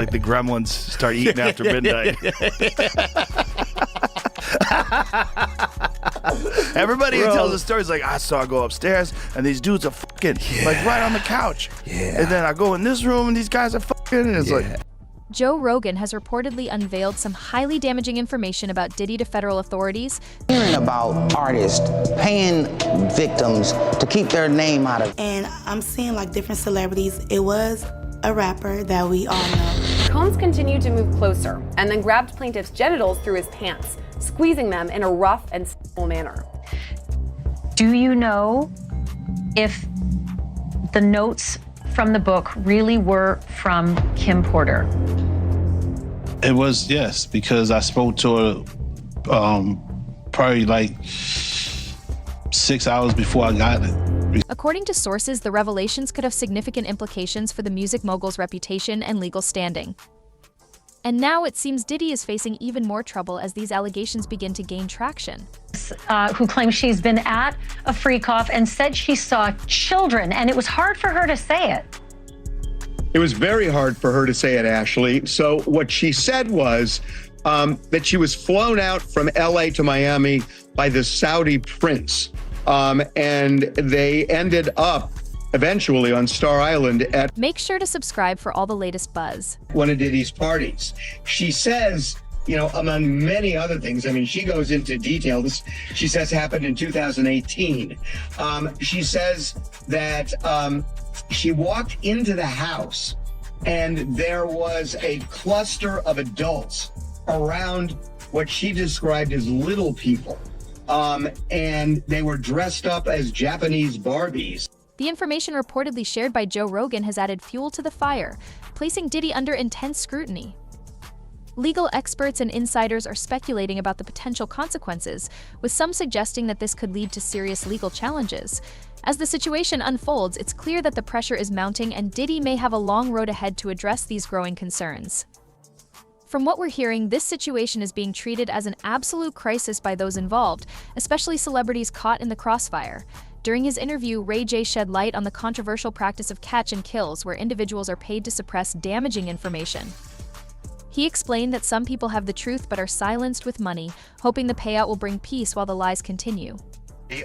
Like the gremlins start eating after midnight. Everybody who tells the stories like, I saw her go upstairs and these dudes are fucking like right on the couch. And then I go in this room and these guys are fucking, and it's like. Joe Rogan has reportedly unveiled some highly damaging information about Diddy to federal authorities. Hearing about artists paying victims to keep their name out of it. And I'm seeing like different celebrities. It was a rapper that we all know. Combs continued to move closer and then grabbed plaintiff's genitals through his pants, squeezing them in a rough and sexual manner. Do you know if the notes from the book really were from Kim Porter? It was, yes, because I spoke to her probably like 6 hours before I got it. According to sources, the revelations could have significant implications for the music mogul's reputation and legal standing. And now it seems Diddy is facing even more trouble as these allegations begin to gain traction. Who claims she's been at a freak-off and said she saw children, and it was hard for her to say it. It was very hard for her to say it, Ashley. So what she said was that she was flown out from LA to Miami by the Saudi prince. And they ended up eventually on Star Island at Make sure to subscribe for all the latest buzz. one of Diddy's parties. She says, you know, among many other things, I mean, she goes into detail. This, she says, happened in 2018. She says that she walked into the house and there was a cluster of adults around what she described as little people. And they were dressed up as Japanese Barbies. The information reportedly shared by Joe Rogan has added fuel to the fire, placing Diddy under intense scrutiny. Legal experts and insiders are speculating about the potential consequences, with some suggesting that this could lead to serious legal challenges. As the situation unfolds, it's clear that the pressure is mounting and Diddy may have a long road ahead to address these growing concerns. From what we're hearing, this situation is being treated as an absolute crisis by those involved, especially celebrities caught in the crossfire. During his interview, Ray J shed light on the controversial practice of catch and kills, where individuals are paid to suppress damaging information. He explained that some people have the truth but are silenced with money, hoping the payout will bring peace while the lies continue.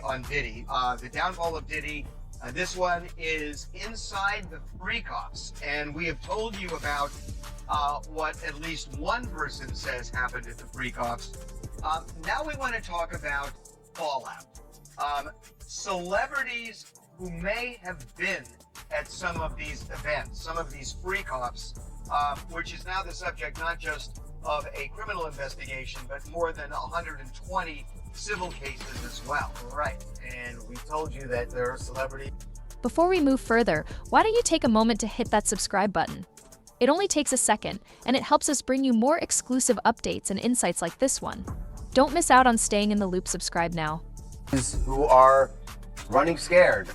On Diddy, the downfall of Diddy, this one is inside the freak-offs, and we have told you about what at least one person says happened at the freak-offs. Now we want to talk about fallout. Celebrities who may have been at some of these events, some of these freak-offs, which is now the subject not just of a criminal investigation, but more than 120 civil cases as well. Right, and we told you that there are celebrities. Before we move further, why don't you take a moment to hit that subscribe button? It only takes a second, and it helps us bring you more exclusive updates and insights like this one. Don't miss out on staying in the loop. Subscribe now. Who are running scared,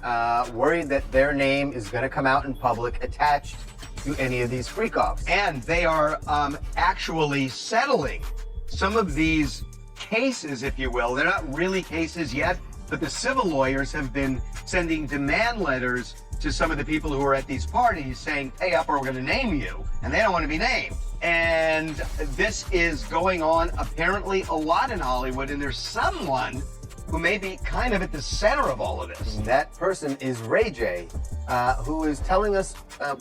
worried that their name is going to come out in public attached to any of these freak-offs. And they are actually settling some of these cases, if you will. They're not really cases yet, but the civil lawyers have been sending demand letters to some of the people who are at these parties saying, pay up or we're going to name you. And they don't want to be named. And this is going on apparently a lot in Hollywood, and there's someone who may be kind of at the center of all of this. That person is Ray J, who is telling us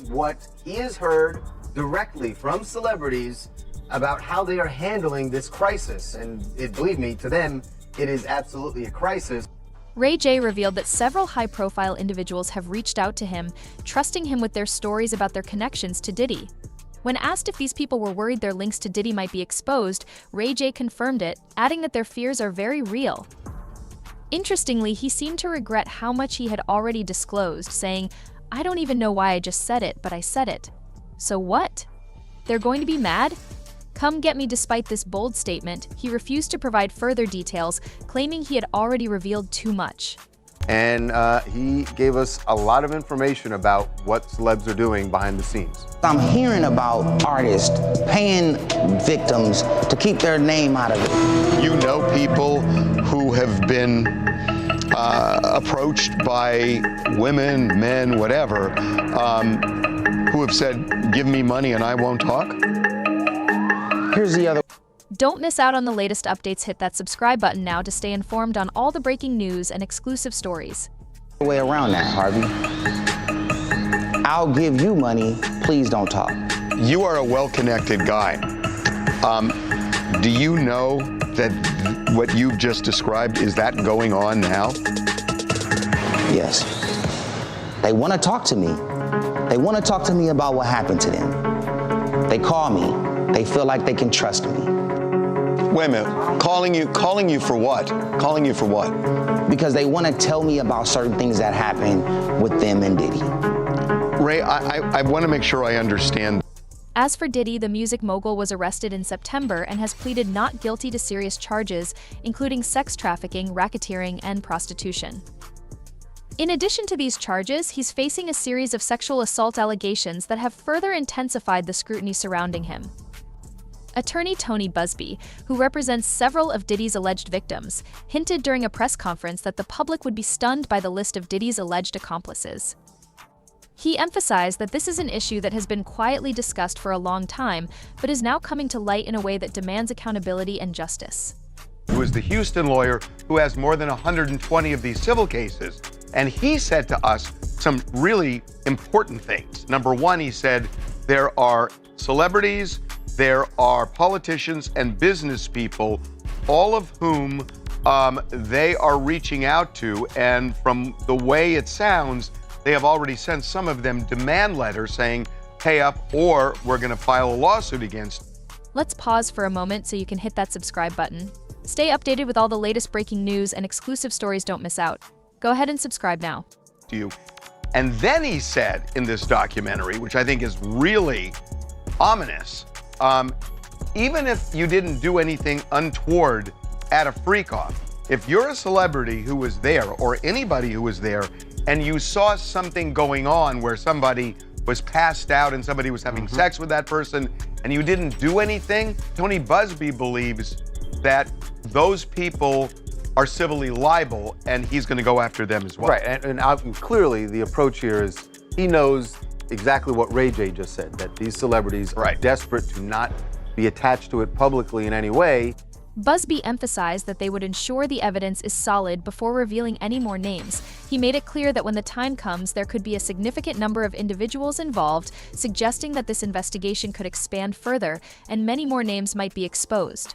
what he has heard directly from celebrities about how they are handling this crisis. And believe me, to them, it is absolutely a crisis. Ray J revealed that several high-profile individuals have reached out to him, trusting him with their stories about their connections to Diddy. When asked if these people were worried their links to Diddy might be exposed, Ray J confirmed it, adding that their fears are very real. Interestingly, he seemed to regret how much he had already disclosed, saying, I don't even know why I just said it, but I said it. So what? They're going to be mad? Come get me. Despite this bold statement, he refused to provide further details, claiming he had already revealed too much. And he gave us a lot of information about what celebs are doing behind the scenes. I'm hearing about artists paying victims to keep their name out of it. You know people who have been approached by women, men, whatever, who have said, give me money and I won't talk? Here's the other. Don't miss out on the latest updates. Hit that subscribe button now to stay informed on all the breaking news and exclusive stories. Way around that, Harvey. I'll give you money, please don't talk. You are a well-connected guy. Do you know that what you've just described, is that going on now? Yes. They want to talk to me. They want to talk to me about what happened to them. They call me. They feel like they can trust me. Wait a minute. Calling you for what? Calling you for what? Because they want to tell me about certain things that happened with them and Diddy. Ray, I want to make sure I understand. As for Diddy, the music mogul was arrested in September and has pleaded not guilty to serious charges, including sex trafficking, racketeering, and prostitution. In addition to these charges, he's facing a series of sexual assault allegations that have further intensified the scrutiny surrounding him. Attorney Tony Busby, who represents several of Diddy's alleged victims, hinted during a press conference that the public would be stunned by the list of Diddy's alleged accomplices. He emphasized that this is an issue that has been quietly discussed for a long time, but is now coming to light in a way that demands accountability and justice. Who is the Houston lawyer who has more than 120 of these civil cases, and he said to us some really important things. Number one, he said there are celebrities, there are politicians and business people, all of whom they are reaching out to, and from the way it sounds, they have already sent some of them demand letters saying, pay up or we're going to file a lawsuit against. Let's pause for a moment so you can hit that subscribe button. Stay updated with all the latest breaking news and exclusive stories. Don't miss out. Go ahead and subscribe now. To you. And then he said in this documentary, which I think is really ominous, even if you didn't do anything untoward at a freak-off, if you're a celebrity who was there or anybody who was there and you saw something going on where somebody was passed out and somebody was having sex with that person and you didn't do anything, Tony Busby believes that those people are civilly liable and he's going to go after them as well. Right, and clearly the approach here is he knows exactly what Ray J just said, that these celebrities are desperate to not be attached to it publicly in any way. Busby emphasized that they would ensure the evidence is solid before revealing any more names. He made it clear that when the time comes, there could be a significant number of individuals involved, suggesting that this investigation could expand further and many more names might be exposed.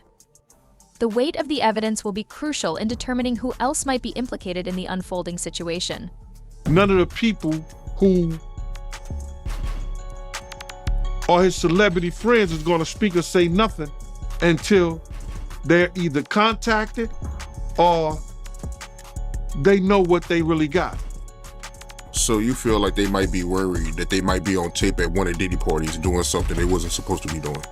The weight of the evidence will be crucial in determining who else might be implicated in the unfolding situation. None of the people who are his celebrity friends is going to speak or say nothing until they're either contacted or they know what they really got. So you feel like they might be worried that they might be on tape at one of Diddy parties doing something they wasn't supposed to be doing?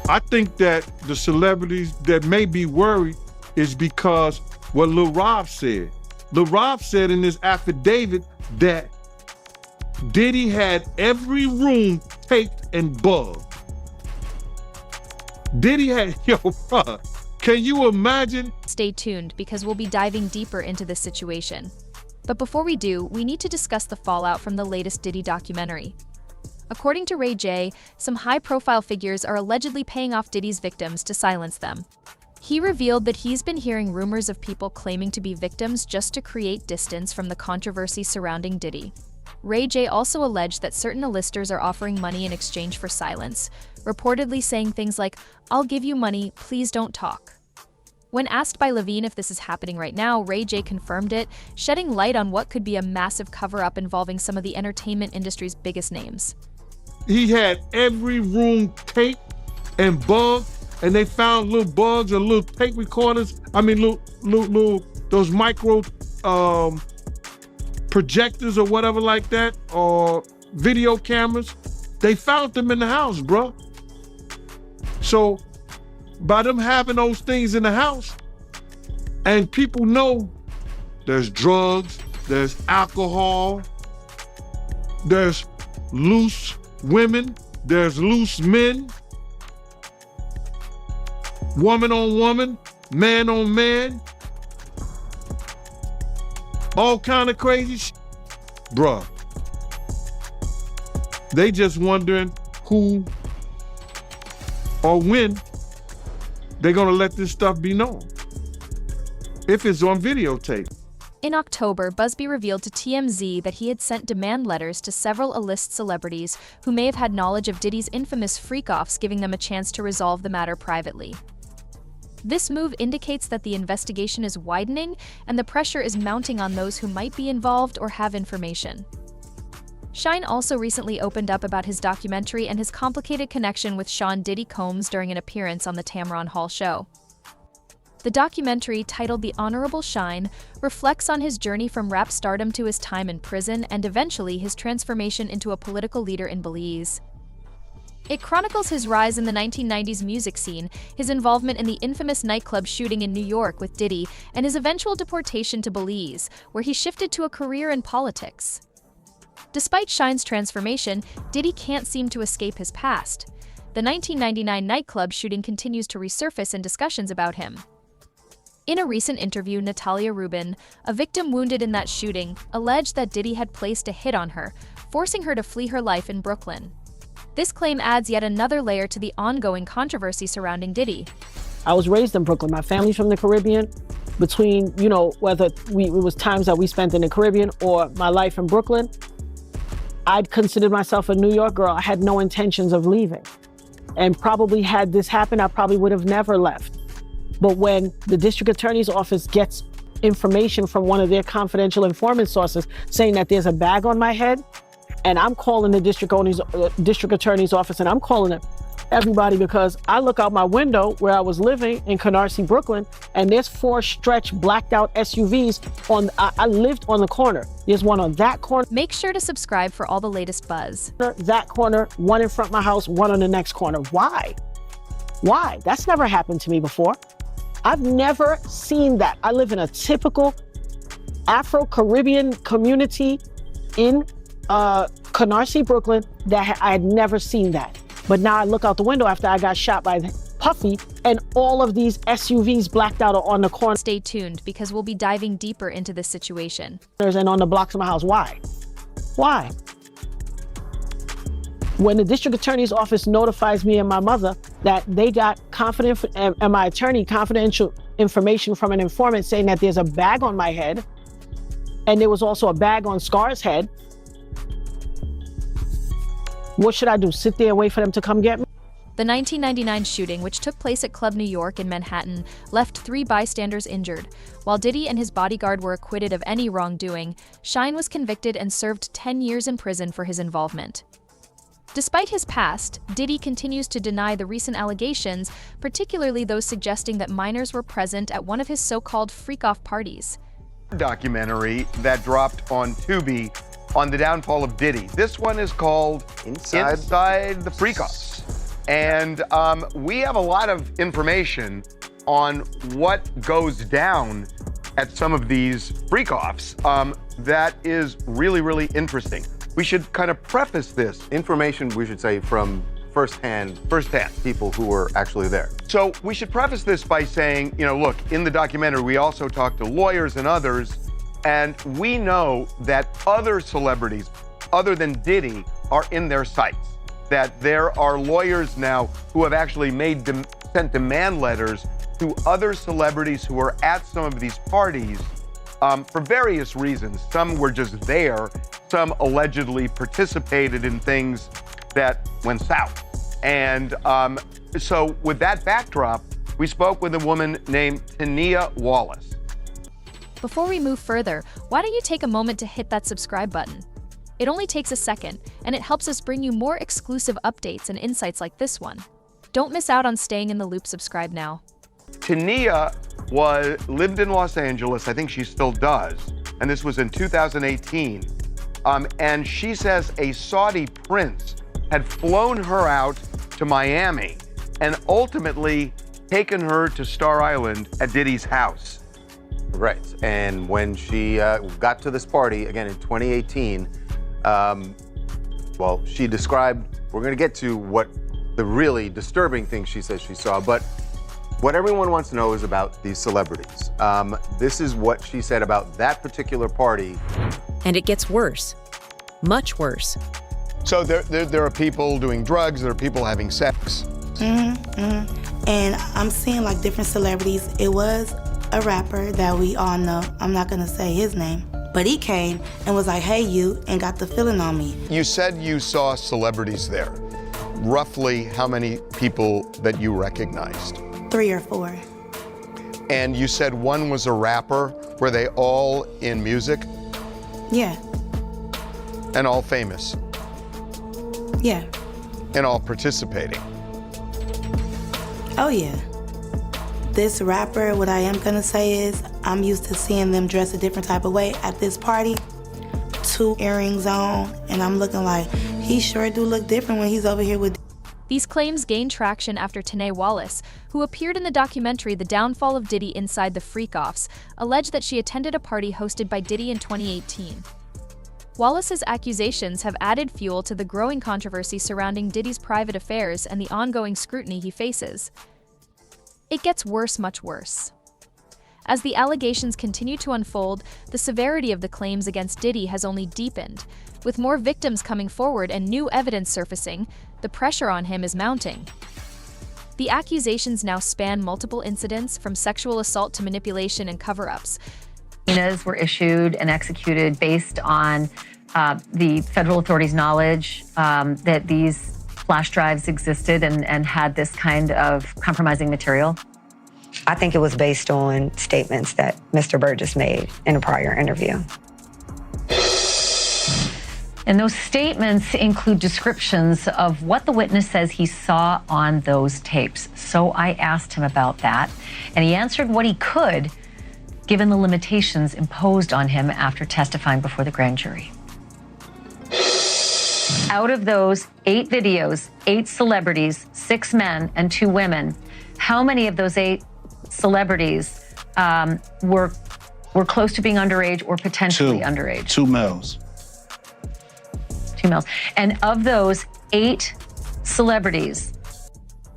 I think that the celebrities that may be worried is because what Lil Rob said. Lil Rob said in his affidavit that Diddy had every room taped and bugged. Diddy had, yo, bruh, can you imagine? Stay tuned because we'll be diving deeper into this situation. But before we do, we need to discuss the fallout from the latest Diddy documentary. According to Ray J, some high-profile figures are allegedly paying off Diddy's victims to silence them. He revealed that he's been hearing rumors of people claiming to be victims just to create distance from the controversy surrounding Diddy. Ray J also alleged that certain A-listers are offering money in exchange for silence, reportedly saying things like, "I'll give you money, please don't talk." When asked by Levine if this is happening right now, Ray J confirmed it, shedding light on what could be a massive cover-up involving some of the entertainment industry's biggest names. He had every room taped and bugged, and they found little bugs and little tape recorders. I mean, little those micro projectors or whatever like that, or video cameras. They found them in the house, bro. So by them having those things in the house, and people know there's drugs, there's alcohol, there's loose women, there's loose men, woman on woman, man on man, all kind of crazy shit. Bruh, They just wondering who or when they're gonna let this stuff be known, if it's on videotape. In October, Busby revealed to TMZ that he had sent demand letters to several A-list celebrities who may have had knowledge of Diddy's infamous freak-offs, giving them a chance to resolve the matter privately. This move indicates that the investigation is widening and the pressure is mounting on those who might be involved or have information. Shine also recently opened up about his documentary and his complicated connection with Sean Diddy Combs during an appearance on the Tamron Hall show. The documentary, titled The Honorable Shine, reflects on his journey from rap stardom to his time in prison and eventually his transformation into a political leader in Belize. It chronicles his rise in the 1990s music scene, his involvement in the infamous nightclub shooting in New York with Diddy, and his eventual deportation to Belize, where he shifted to a career in politics. Despite Shine's transformation, Diddy can't seem to escape his past. The 1999 nightclub shooting continues to resurface in discussions about him. In a recent interview, Natalia Rubin, a victim wounded in that shooting, alleged that Diddy had placed a hit on her, forcing her to flee her life in Brooklyn. This claim adds yet another layer to the ongoing controversy surrounding Diddy. I was raised in Brooklyn. My family's from the Caribbean. Between, whether it was times that we spent in the Caribbean or my life in Brooklyn, I'd considered myself a New York girl. I had no intentions of leaving. And probably had this happened, I probably would have never left. But when the district attorney's office gets information from one of their confidential informant sources saying that there's a bag on my head, and I'm calling the district attorney's office, and I'm calling everybody because I look out my window where I was living in Canarsie, Brooklyn, and there's 4 stretched blacked out SUVs I lived on the corner. There's one on that corner. Make sure to subscribe for all the latest buzz. That corner, one in front of my house, one on the next corner. Why? Why? That's never happened to me before. I've never seen that. I live in a typical Afro-Caribbean community in Canarsie, Brooklyn, that I had never seen that. But now I look out the window after I got shot by Puffy, and all of these SUVs blacked out on the corner. Stay tuned, because we'll be diving deeper into this situation. And on the blocks of my house. Why? Why? When the district attorney's office notifies me and my mother that they got and my attorney confidential information from an informant saying that there's a bag on my head, and there was also a bag on Scar's head, what should I do? Sit there and wait for them to come get me? The 1999 shooting, which took place at Club New York in Manhattan, left 3 bystanders injured. While Diddy and his bodyguard were acquitted of any wrongdoing, Shine was convicted and served 10 years in prison for his involvement. Despite his past, Diddy continues to deny the recent allegations, particularly those suggesting that minors were present at one of his so-called freak-off parties. Documentary that dropped on Tubi on the downfall of Diddy. This one is called Inside the Freak-Offs. And we have a lot of information on what goes down at some of these freak-offs that is really, really interesting. We should kind of preface this. Information, we should say, from firsthand people who were actually there. So we should preface this by saying, look, in the documentary, we also talked to lawyers and others, and we know that other celebrities, other than Diddy, are in their sights. That there are lawyers now who have actually sent demand letters to other celebrities who are at some of these parties for various reasons. Some were just there. Some allegedly participated in things that went south. And so with that backdrop, we spoke with a woman named Tania Wallace. Before we move further, why don't you take a moment to hit that subscribe button? It only takes a second, and it helps us bring you more exclusive updates and insights like this one. Don't miss out on staying in the loop. Subscribe now. Tania lived in Los Angeles. I think she still does. And this was in 2018. And she says a Saudi prince had flown her out to Miami and ultimately taken her to Star Island at Diddy's house. Right. And when she got to this party, again in 2018, she described, we're going to get to what the really disturbing thing she says she saw, but what everyone wants to know is about these celebrities. This is what she said about that particular party. And it gets worse, much worse. So there are people doing drugs, there are people having sex. And I'm seeing like different celebrities. It was a rapper that we all know. I'm not gonna say his name, but he came and was like, hey you, and got the feeling on me. You said you saw celebrities there. Roughly how many people that you recognized? 3 or 4. And you said one was a rapper. Were they all in music? Yeah. And all famous? Yeah. And all participating? Oh yeah. This rapper, what I am gonna say is, I'm used to seeing them dress a different type of way at this party. 2 earrings on, and I'm looking like, he sure do look different when he's over here with. These claims gained traction after Tanae Wallace, who appeared in the documentary The Downfall of Diddy Inside the Freak-Offs, alleged that she attended a party hosted by Diddy in 2018. Wallace's accusations have added fuel to the growing controversy surrounding Diddy's private affairs and the ongoing scrutiny he faces. It gets worse, much worse. As the allegations continue to unfold, the severity of the claims against Diddy has only deepened. With more victims coming forward and new evidence surfacing, the pressure on him is mounting. The accusations now span multiple incidents, from sexual assault to manipulation and cover-ups. Subpoenas were issued and executed based on the federal authorities' knowledge that these flash drives existed and had this kind of compromising material. I think it was based on statements that Mr. Burgess made in a prior interview. And those statements include descriptions of what the witness says he saw on those tapes. So I asked him about that, and he answered what he could, given the limitations imposed on him after testifying before the grand jury. Out of those 8 videos, 8 celebrities, 6 men and 2 women, how many of those 8 celebrities were close to being underage or potentially underage? 2 males. 2 males. And of those 8 celebrities,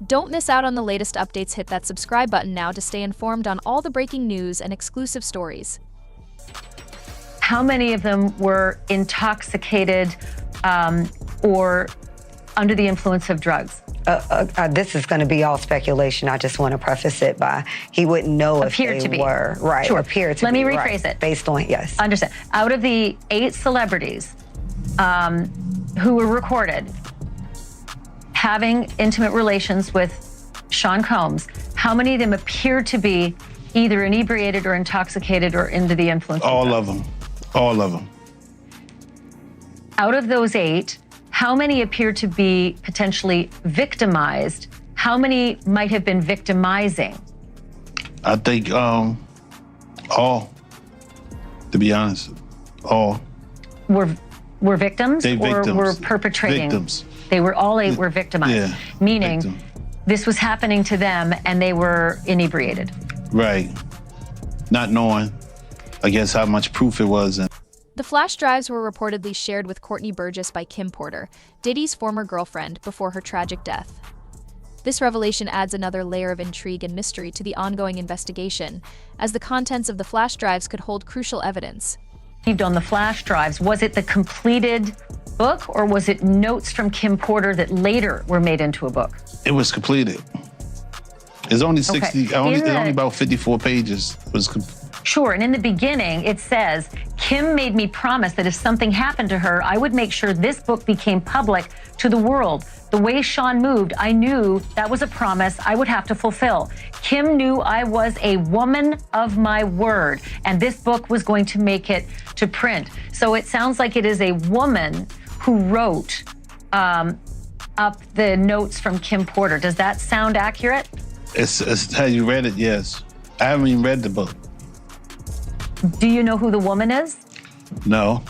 Don't miss out on the latest updates. Hit that subscribe button now to stay informed on all the breaking news and exclusive stories. how many of them were intoxicated or under the influence of drugs? This is going to be all speculation. I just want to preface it by he wouldn't know if they were. Right. Sure. Appear to Let be. me rephrase right. it. Based on, yes. Understand. Out of the 8 celebrities who were recorded having intimate relations with Sean Combs, how many of them appeared to be either inebriated or intoxicated or under the influence of drugs? All of them. All of them. Out of those 8, how many appear to be potentially victimized? How many might have been victimizing? I think all, to be honest, all. Were victims They or victims. were perpetrating? Victims. They were all 8 were victimized, Yeah, meaning this was happening to them and they were inebriated. Right. Not knowing, I guess, how much proof it was. The flash drives were reportedly shared with Courtney Burgess by Kim Porter, Diddy's former girlfriend, before her tragic death. This revelation adds another layer of intrigue and mystery to the ongoing investigation, as the contents of the flash drives could hold crucial evidence. On the flash drives, was it the completed book or was it notes from Kim Porter that later were made into a book? It was completed. It's only 60, Okay. it's only about 54 pages. It was Sure, and in the beginning, it says, Kim made me promise that if something happened to her, I would make sure this book became public to the world. The way Sean moved, I knew that was a promise I would have to fulfill. Kim knew I was a woman of my word, and this book was going to make it to print. So it sounds like it is a woman who wrote up the notes from Kim Porter. Does that sound accurate? It's how you read it, yes. I haven't even read the book. Do you know who the woman is? No.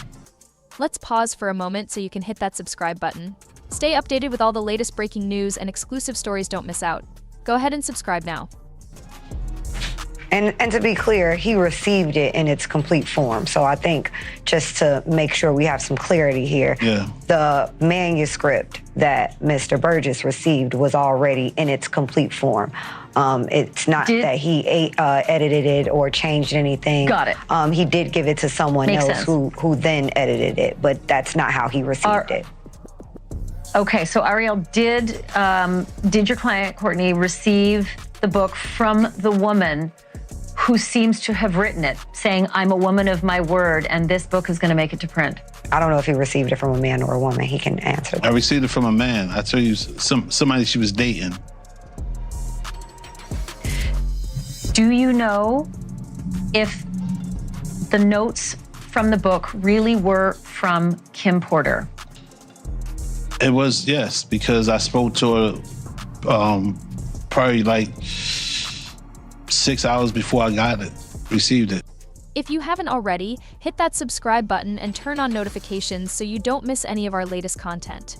Let's pause for a moment so you can hit that subscribe button. Stay updated with all the latest breaking news and exclusive stories. Don't miss out. Go ahead and subscribe now. And to be clear, he received it in its complete form. So I think just to make sure we have some clarity here, the manuscript that Mr. Burgess received was already in its complete form. It's not that he edited it or changed anything. Got it. He did give it to someone Makes else sense. who then edited it, but that's not how he received it. Okay, so Ariel, did your client Courtney receive the book from the woman who seems to have written it, saying, I'm a woman of my word, and this book is going to make it to print? I don't know if he received it from a man or a woman. He can answer that. I received it from a man. I tell you, somebody she was dating. Do you know if the notes from the book really were from Kim Porter? It was, yes, because I spoke to her probably like 6 hours before I received it. If you haven't already, hit that subscribe button and turn on notifications so you don't miss any of our latest content.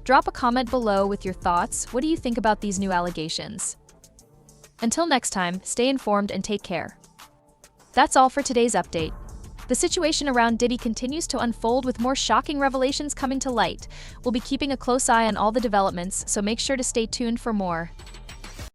Drop a comment below with your thoughts. What do you think about these new allegations? Until next time, stay informed and take care. That's all for today's update. The situation around Diddy continues to unfold with more shocking revelations coming to light. We'll be keeping a close eye on all the developments, so make sure to stay tuned for more.